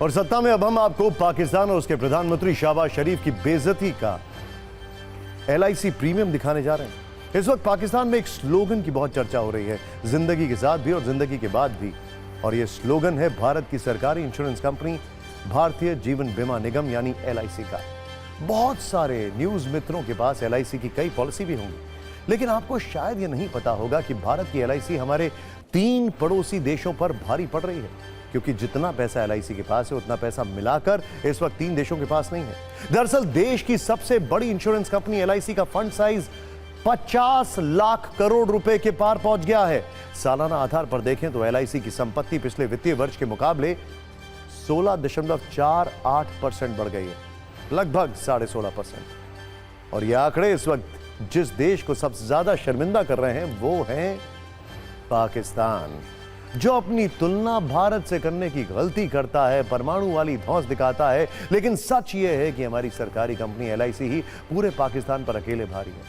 और सत्ता में अब हम आपको पाकिस्तान और उसके प्रधानमंत्री शहबाज शरीफ की बेइज्जती का LIC प्रीमियम दिखाने जा रहे हैं। इस वक्त पाकिस्तान में एक स्लोगन की बहुत चर्चा हो रही है, जिंदगी के साथ भी और जिंदगी के बाद भी। और यह स्लोगन है भारत की सरकारी इंश्योरेंस कंपनी भारतीय जीवन बीमा निगम यानी LIC का। बहुत सारे न्यूज मित्रों के पास LIC की कई पॉलिसी भी होंगी, लेकिन आपको शायद यह नहीं पता होगा कि भारत की LIC हमारे 3 पड़ोसी देशों पर भारी पड़ रही है, क्योंकि जितना पैसा LIC के पास है उतना पैसा मिलाकर इस वक्त 3 देशों के पास नहीं है। दरअसल देश की सबसे बड़ी इंश्योरेंस कंपनी LIC का फंड साइज 50 लाख करोड़ रुपए के पार पहुंच गया है। सालाना आधार पर देखें तो LIC की संपत्ति पिछले वित्तीय वर्ष के मुकाबले 16.48% बढ़ गई है, लगभग 16.5%। और यह आंकड़े इस वक्त जिस देश को सबसे ज्यादा शर्मिंदा कर रहे हैं वो है पाकिस्तान, जो अपनी तुलना भारत से करने की गलती करता है, परमाणु वाली धौंस दिखाता है। लेकिन सच यह है कि हमारी सरकारी कंपनी LIC ही पूरे पाकिस्तान पर अकेले भारी है,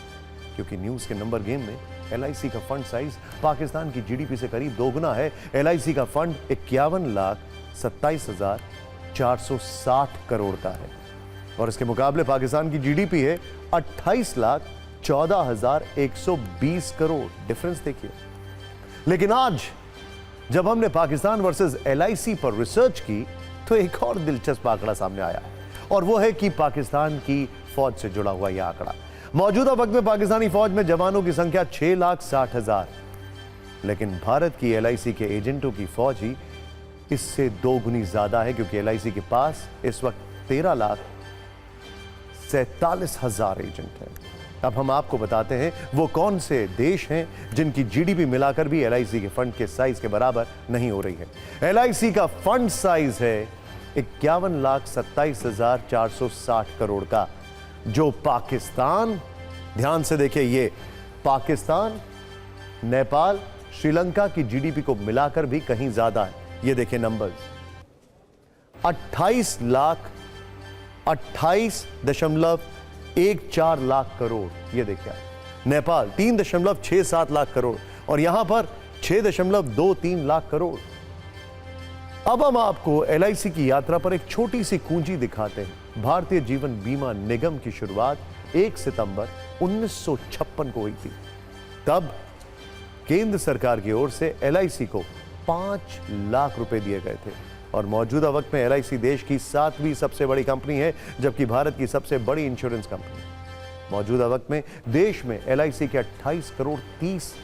क्योंकि न्यूज के नंबर गेम में LIC का फंड साइज पाकिस्तान की GDP से करीब दोगुना है। LIC का फंड 51,27,460 करोड़ का है और इसके मुकाबले पाकिस्तान की GDP है 28,14,120 करोड़। डिफरेंस देखिए। लेकिन आज जब हमने पाकिस्तान वर्सेस LIC पर रिसर्च की तो एक और दिलचस्प आंकड़ा सामने आया और वो है कि पाकिस्तान की फौज से जुड़ा हुआ यह आंकड़ा। मौजूदा वक्त में पाकिस्तानी फौज में जवानों की संख्या 6,60,000, लेकिन भारत की LIC के एजेंटों की फौज ही इससे 2 गुनी ज्यादा है, क्योंकि LIC के पास इस वक्त 13,47,000 एजेंट हैं। अब हम आपको बताते हैं वो कौन से देश हैं जिनकी GDP मिलाकर भी LIC के फंड के साइज के बराबर नहीं हो रही है। LIC का फंड साइज है 51,27,460 करोड़ का, जो पाकिस्तान, ध्यान से देखिए, ये पाकिस्तान, नेपाल, श्रीलंका की GDP को मिलाकर भी कहीं ज्यादा है। ये देखिए नंबर्स, 28.14 लाख करोड़, ये देखिए। नेपाल 3.67 लाख करोड़ और यहां पर 6.23 लाख करोड़। अब हम आपको LIC की यात्रा पर एक छोटी सी कुंजी दिखाते हैं। भारतीय जीवन बीमा निगम की शुरुआत 1 सितंबर 1956 को हुई थी। तब केंद्र सरकार की ओर से LIC को 5 लाख रुपए दिए गए थे और मौजूदा वक्त में LIC देश की 7वीं सबसे बड़ी कंपनी है, जबकि भारत की सबसे बड़ी इंश्योरेंस कंपनी। मौजूदा वक्त में देश में LIC के 28 करोड़ 30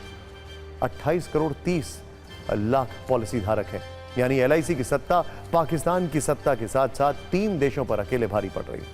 लाख पॉलिसी धारक हैं। यानी LIC की सत्ता पाकिस्तान की सत्ता के साथ साथ 3 देशों पर अकेले भारी पड़ रही है।